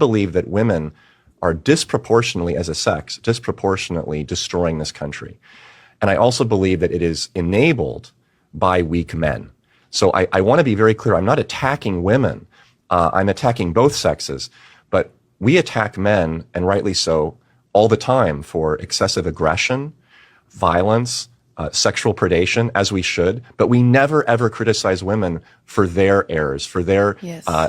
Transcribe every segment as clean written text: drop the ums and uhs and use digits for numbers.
believe that women are disproportionately, as a sex, disproportionately destroying this country. And I also believe that it is enabled by weak men. So I want to be very clear. I'm not attacking women. I'm attacking both sexes. But we attack men, and rightly so, all the time for excessive aggression, violence, sexual predation, as we should. But we never, ever criticize women for their errors, for their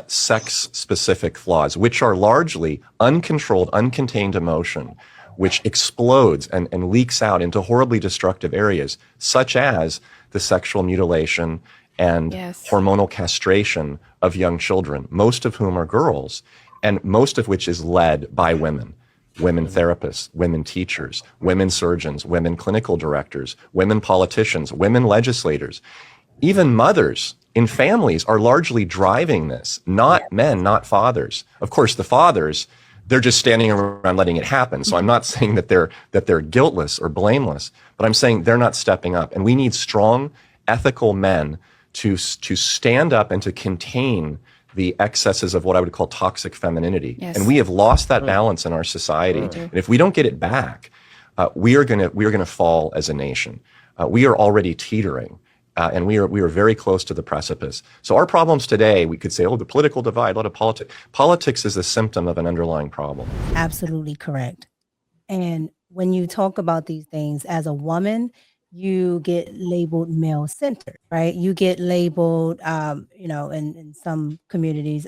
sex-specific flaws, which are largely uncontrolled, uncontained emotion, which explodes and leaks out into horribly destructive areas, such as the sexual mutilation and hormonal castration of young children, most of whom are girls, and most of which is led by women. Women therapists, women teachers, women surgeons, women clinical directors, women politicians, women legislators. Even mothers in families are largely driving this, not men, not fathers. Of course, the fathers, they're just standing around letting it happen. So I'm not saying that they're guiltless or blameless, but I'm saying they're not stepping up. And we need strong, ethical men to stand up and to contain the excesses of what I would call toxic femininity. And we have lost that balance in our society. And if we don't get it back, we are gonna fall as a nation. We are already teetering. And we are very close to the precipice. So our problems today, we could say, the political divide, a lot of politics. Politics is a symptom of an underlying problem. Absolutely correct. And when you talk about these things as a woman, you get labeled male-centered, right? You get labeled, in some communities,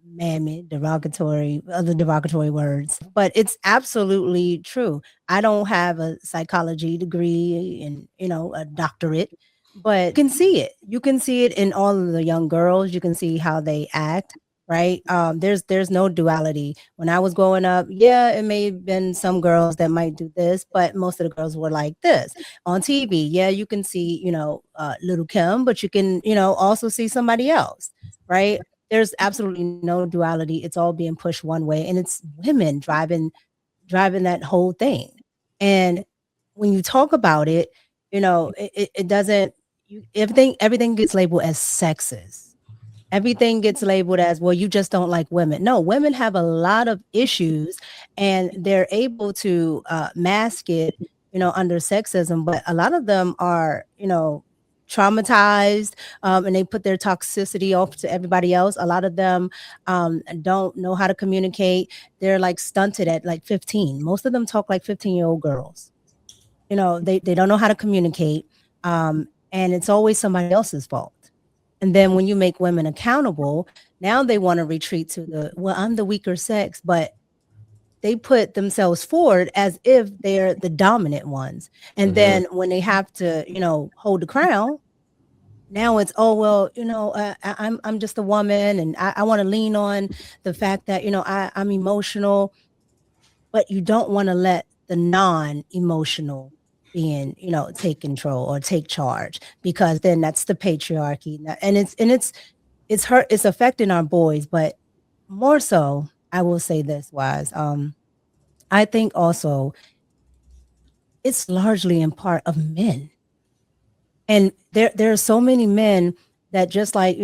mammy, derogatory, other derogatory words. But it's absolutely true. I don't have a psychology degree and, a doctorate, but you can see it. You can see it in all of the young girls. You can see how they act. Right. There's no duality. When I was growing up, it may have been some girls that might do this, but most of the girls were like this. On TV, you can see, Little Kim, but you can, also see somebody else. Right. There's absolutely no duality. It's all being pushed one way, and it's women driving that whole thing. And when you talk about it, it doesn't, everything gets labeled as sexist. Everything gets labeled as, well, you just don't like women. No, women have a lot of issues, and they're able to mask it, under sexism. But a lot of them are, traumatized, and they put their toxicity off to everybody else. A lot of them don't know how to communicate. They're like stunted at like 15. Most of them talk like 15-year-old girls. They don't know how to communicate, and it's always somebody else's fault. And then when you make women accountable, now they want to retreat to I'm the weaker sex, but they put themselves forward as if they're the dominant ones. And then when they have to, hold the crown, now it's, I'm just a woman, and I want to lean on the fact that, I'm emotional, but you don't want to let the non-emotional being, take control or take charge, because then that's the patriarchy. And it's affecting our boys, but more so, I will say this, Wise. I think also it's largely in part of men. And there are so many men that, just like,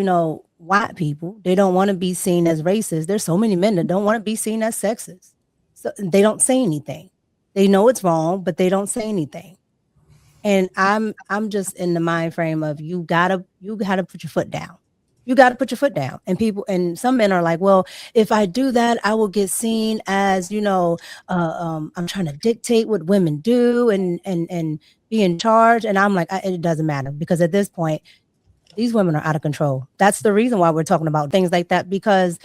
white people, they don't want to be seen as racist. There's so many men that don't want to be seen as sexist. So they don't say anything. They know it's wrong, but they don't say anything. And I'm just in the mind frame of you gotta put your foot down. You got to put your foot down. And some men are like, well, if I do that, I will get seen as, I'm trying to dictate what women do and be in charge. And I'm like, it doesn't matter, because at this point, these women are out of control. That's the reason why we're talking about things like that, because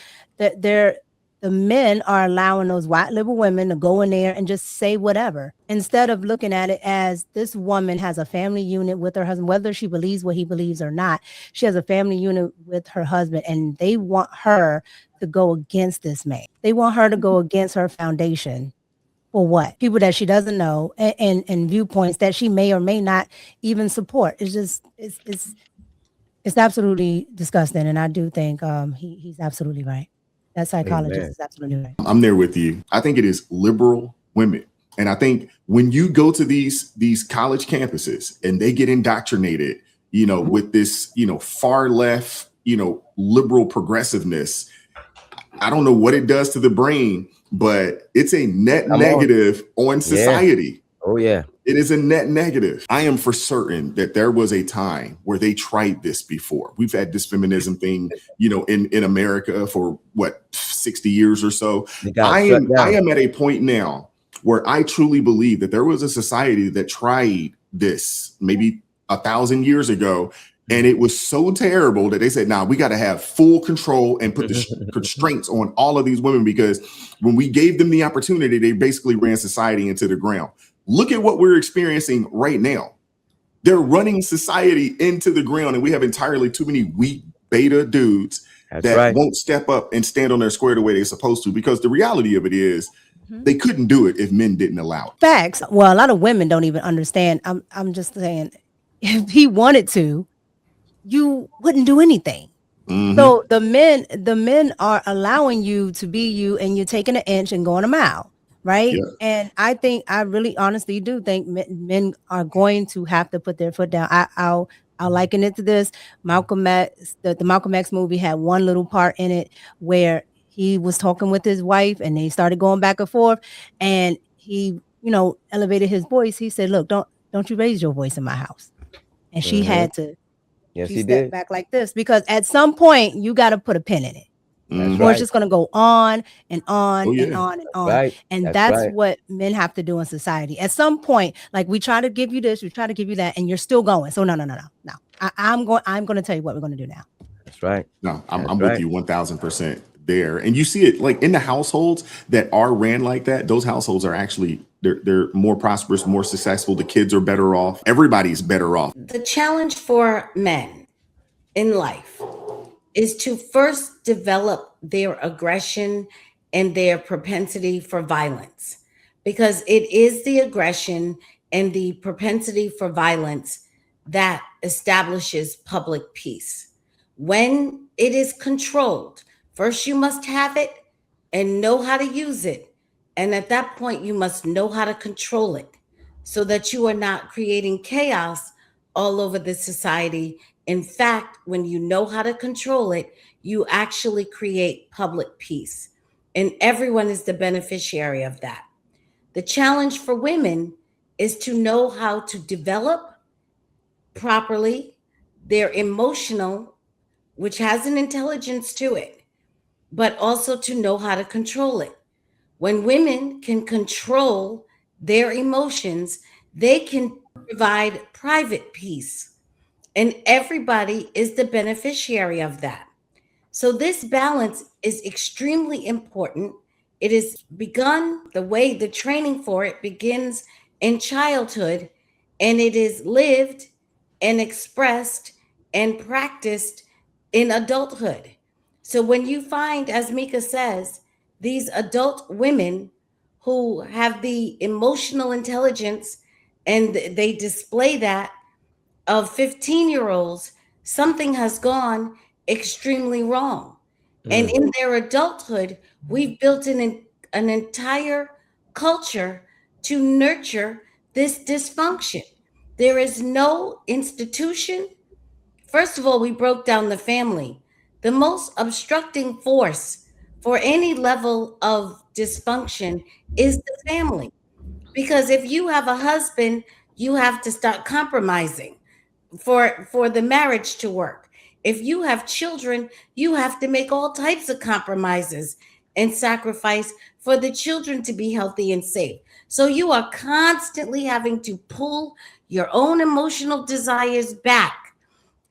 the men are allowing those white liberal women to go in there and just say whatever, instead of looking at it as this woman has a family unit with her husband, whether she believes what he believes or not. She has a family unit with her husband, and they want her to go against this man. They want her to go against her foundation. For what? People that she doesn't know, and viewpoints that she may or may not even support. It's just, it's absolutely disgusting. And I do think he's absolutely right. That psychologist is absolutely right. I'm there with you. I think it is liberal women. And I think when you go to these college campuses and they get indoctrinated, with this, far left, liberal progressiveness, I don't know what it does to the brain, but it's a net Come on. negative on society. Oh yeah. It is a net negative. I am for certain that there was a time where they tried this before. We've had this feminism thing, in America for 60 years or so. I am at a point now where I truly believe that there was a society that tried this maybe 1,000 years ago. And it was so terrible that they said, we got to have full control and put the constraints on all of these women, because when we gave them the opportunity, they basically ran society into the ground. Look at what we're experiencing right now. They're running society into the ground, and we have entirely too many weak beta dudes won't step up and stand on their square the way they're supposed to, because the reality of it is they couldn't do it if men didn't allow it. Facts. Well, a lot of women don't even understand. I'm just saying, if he wanted to, you wouldn't do anything. So the men are allowing you to be you, and you're taking an inch and going a mile, right? Yeah. And I really honestly do think men are going to have to put their foot down. I'll liken it to this. Malcolm X, the Malcolm X movie had one little part in it where he was talking with his wife, and they started going back and forth, and he, elevated his voice. He said, "Look, don't you raise your voice in my house." And she had to. Yes, she he stepped did. back like this, because at some point you got to put a pin in it. Or it's just going to go on and on and on and on. Right. And that's what men have to do in society. At some point, like, we try to give you this, we try to give you that, and you're still going. So no. I'm going to tell you what we're going to do now. That's right. No, I'm with you 1,000% there. And you see it like in the households that are ran like that. Those households are actually, they're more prosperous, more successful. The kids are better off. Everybody's better off. The challenge for men in life is to first develop their aggression and their propensity for violence, because it is the aggression and the propensity for violence that establishes public peace. When it is controlled, first you must have it and know how to use it. And at that point, you must know how to control it, so that you are not creating chaos all over the society. In fact, when you know how to control it, you actually create public peace, and everyone is the beneficiary of that. The challenge for women is to know how to develop properly their emotional, which has an intelligence to it, but also to know how to control it. When women can control their emotions, they can provide private peace. And everybody is the beneficiary of that. So this balance is extremely important. It is begun, the training for it begins in childhood, and it is lived and expressed and practiced in adulthood. So when you find, as Mika says, these adult women who have the emotional intelligence and they display that of 15-year-olds, something has gone extremely wrong. And in their adulthood, we've built an entire culture to nurture this dysfunction. There is no institution. First of all, we broke down the family. The most obstructing force for any level of dysfunction is the family. Because if you have a husband, you have to start compromising for the marriage to work. If you have children, you have to make all types of compromises and sacrifice for the children to be healthy and safe. So you are constantly having to pull your own emotional desires back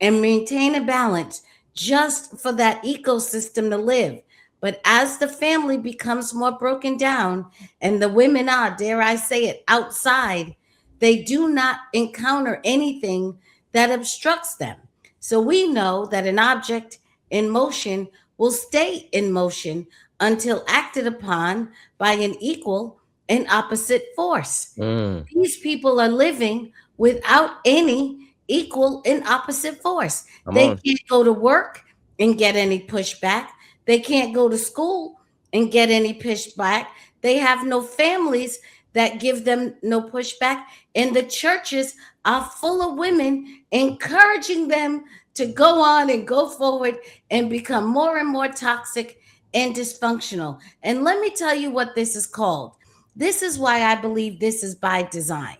and maintain a balance just for that ecosystem to live. But as the family becomes more broken down and the women are, dare I say it, outside, they do not encounter anything that obstructs them. So we know that an object in motion will stay in motion until acted upon by an equal and opposite force. These people are living without any equal and opposite force. They can't go to work and get any pushback. They can't go to school and get any pushback. They have no families that give them no pushback. And the churches are full of women encouraging them to go on and go forward and become more and more toxic and dysfunctional. And let me tell you what this is called. This is why I believe this is by design.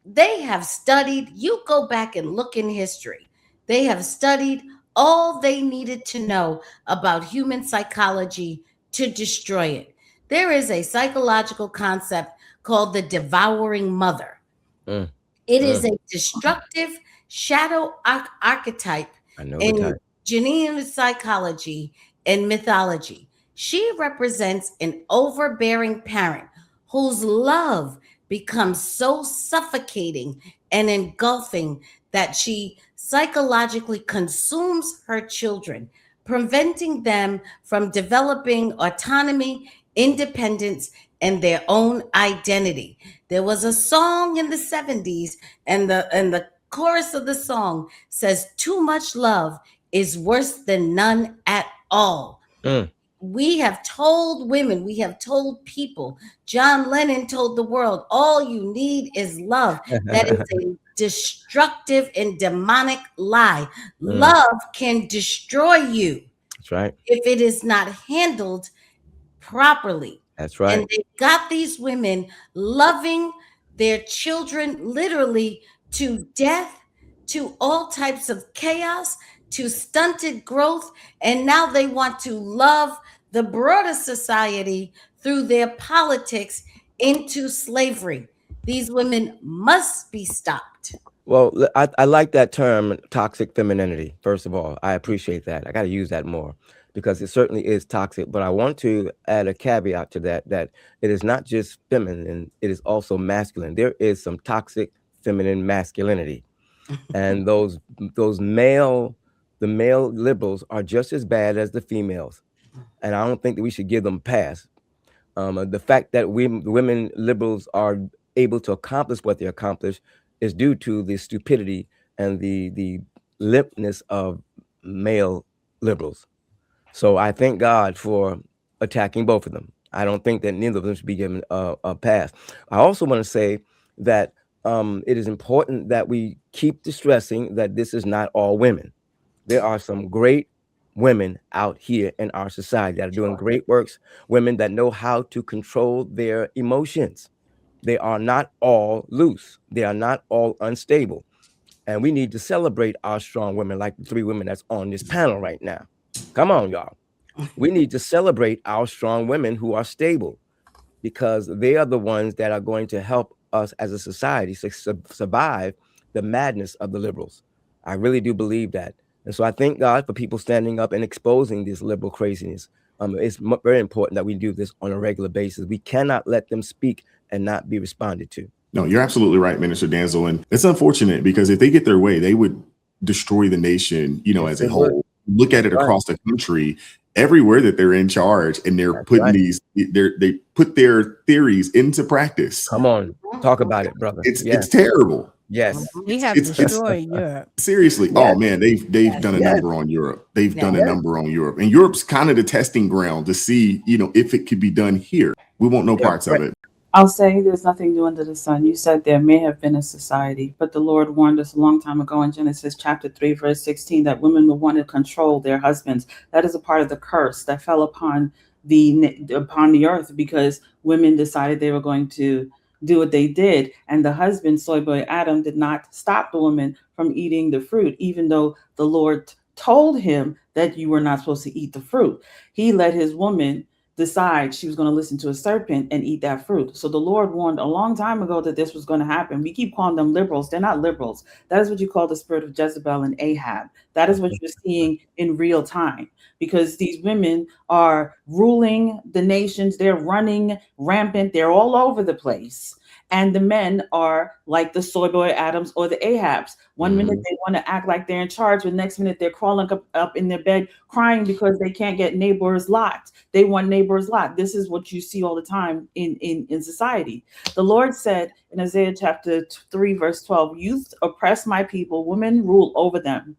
They have studied, you go back and look in history, they have studied all they needed to know about human psychology to destroy it. There is a psychological concept called the devouring mother. Mm. It is a destructive shadow archetype I know the in type. Jungian psychology and mythology. She represents an overbearing parent whose love becomes so suffocating and engulfing that she psychologically consumes her children, preventing them from developing autonomy, independence, and their own identity. There was a song in the 70s, and the chorus of the song says, "Too much love is worse than none at all." Mm. We have told women, we have told people, John Lennon told the world, all you need is love. That is a destructive and demonic lie. Love can destroy you That's right. if it is not handled properly. That's right. And they got these women loving their children literally to death, to all types of chaos, to stunted growth. And now they want to love the broader society through their politics into slavery. These women must be stopped. Well, I like that term, toxic femininity. First of all, I appreciate that. I got to use that more because it certainly is toxic. But I want to add a caveat to that, that it is not just feminine, it is also masculine. There is some toxic feminine masculinity. And the male liberals are just as bad as the females. And I don't think that we should give them a pass. The fact that women liberals are able to accomplish what they accomplish is due to the stupidity and the limpness of male liberals. So I thank God for attacking both of them. I don't think that neither of them should be given a pass. I also want to say that it is important that we keep stressing that this is not all women. There are some great women out here in our society that are doing great works, women that know how to control their emotions. They are not all loose. They are not all unstable. And we need to celebrate our strong women like the three women that's on this panel right now. Come on, y'all. We need to celebrate our strong women who are stable because they are the ones that are going to help us as a society survive the madness of the liberals. I really do believe that. And so I thank God for people standing up and exposing this liberal craziness. It's very important that we do this on a regular basis. We cannot let them speak and not be responded to. No, you're absolutely right, Minister Danzel. And it's unfortunate because if they get their way, they would destroy the nation, Yes, as a whole. Look at it across the country, everywhere that they're in charge, and they're putting they put their theories into practice. Come on, talk about it, brother. It's terrible. Yes. We have destroyed Europe. Seriously. Yes. Oh man, they've done a number on Europe. They've done a number on Europe. And Europe's kind of the testing ground to see, if it could be done here. We won't know parts of it. I'll say there's nothing new under the sun. You said there may have been a society, but the Lord warned us a long time ago in Genesis chapter 3, verse 16, that women will want to control their husbands. That is a part of the curse that fell upon the earth because women decided they were going to do what they did. And the husband, soy boy Adam, did not stop the woman from eating the fruit, even though the Lord told him that you were not supposed to eat the fruit. He let his woman decide she was going to listen to a serpent and eat that fruit. So the Lord warned a long time ago that this was going to happen. We keep calling them liberals. They're not liberals. That is what you call the spirit of Jezebel and Ahab. That is what you're seeing in real time because these women are ruling the nations. They're running rampant. They're all over the place. And the men are like the soy boy Adams or the Ahabs. One minute they want to act like they're in charge, but the next minute they're crawling up in their bed crying because they can't get neighbor's lot. They want neighbor's lot. This is what you see all the time in society. The Lord said in Isaiah chapter 3, verse 12, youth oppress my people, women rule over them.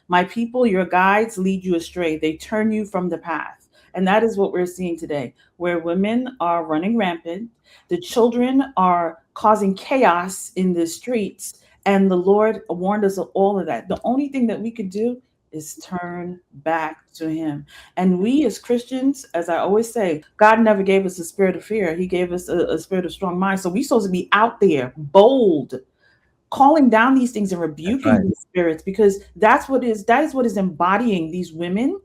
My people, your guides lead you astray. They turn you from the path. And that is what we're seeing today, where women are running rampant. The children are causing chaos in the streets. And the Lord warned us of all of that. The only thing that we could do is turn back to him. And we as Christians, as I always say, God never gave us a spirit of fear. He gave us a spirit of strong mind. So we're supposed to be out there, bold, calling down these things and rebuking these spirits, because that is what is embodying these women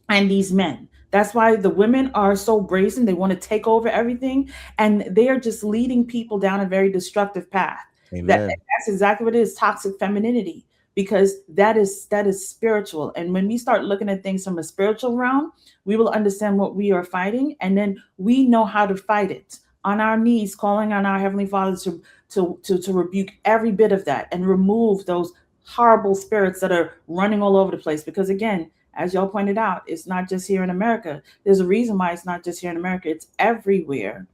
and these men. That's why the women are so brazen. They want to take over everything, and they are just leading people down a very destructive path. That's exactly what it is, toxic femininity, because that is spiritual. And when we start looking at things from a spiritual realm, we will understand what we are fighting, and then we know how to fight it on our knees, calling on our Heavenly Father to rebuke every bit of that and remove those horrible spirits that are running all over the place. Because again, as y'all pointed out, it's not just here in America. There's a reason why it's not just here in America. It's everywhere,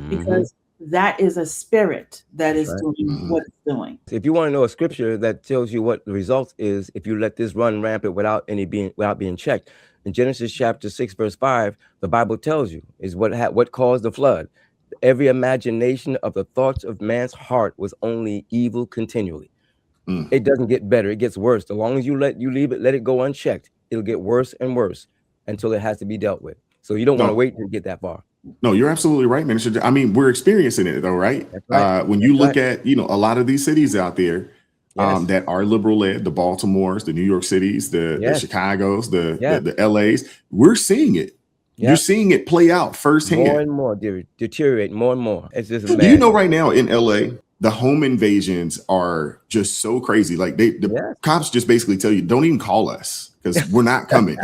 because that is a spirit that is doing what it's doing. If you want to know a scripture that tells you what the result is if you let this run rampant without being checked, in Genesis chapter 6 verse 5, the Bible tells you is what caused the flood. Every imagination of the thoughts of man's heart was only evil continually. It doesn't get better; it gets worse. As long as you let it go unchecked, it'll get worse and worse until it has to be dealt with. So you don't want to wait to get that far. No, you're absolutely right, Minister. I mean, we're experiencing it though, right? When you look at, a lot of these cities out there that are liberal led, the Baltimores, the New York Cities, the Chicagos, the LAs, we're seeing it. You're seeing it play out firsthand. More and more, deteriorate more and more. It's just Do you know right now in LA, the home invasions are just so crazy. Like the cops just basically tell you, don't even call us because we're not coming.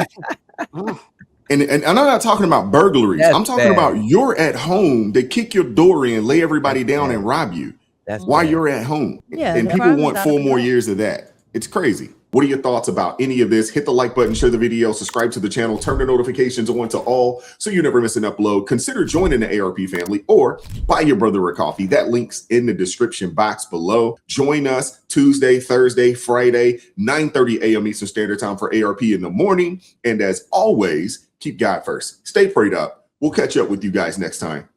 And I'm not talking about burglaries. I'm talking about you're at home. They kick your door in, lay everybody down and rob you while you're at home. Yeah, and people want 4 more years of that. It's crazy. What are your thoughts about any of this? Hit the like button, share the video, subscribe to the channel, turn the notifications on to all so you never miss an upload. Consider joining the ARP family or buy your brother a coffee. That link's in the description box below. Join us Tuesday, Thursday, Friday, 9:30 a.m. Eastern Standard Time for ARP in the morning. And as always, keep God first. Stay prayed up. We'll catch up with you guys next time.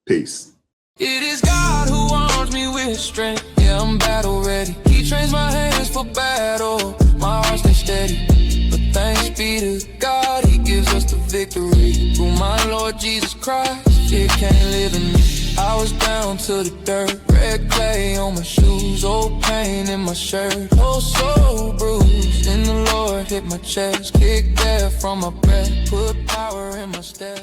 Peace. It is God who arms me with strength. Yeah, I'm battle ready. He trains my hands for battle. My heart stays steady. But thanks be to God, he gives us the victory. Through my Lord Jesus Christ, fear can't live in me. I was down to the dirt, red clay on my shoes, old pain in my shirt, oh so bruised. In the Lord hit my chest, kicked air from my breath, put power in my step.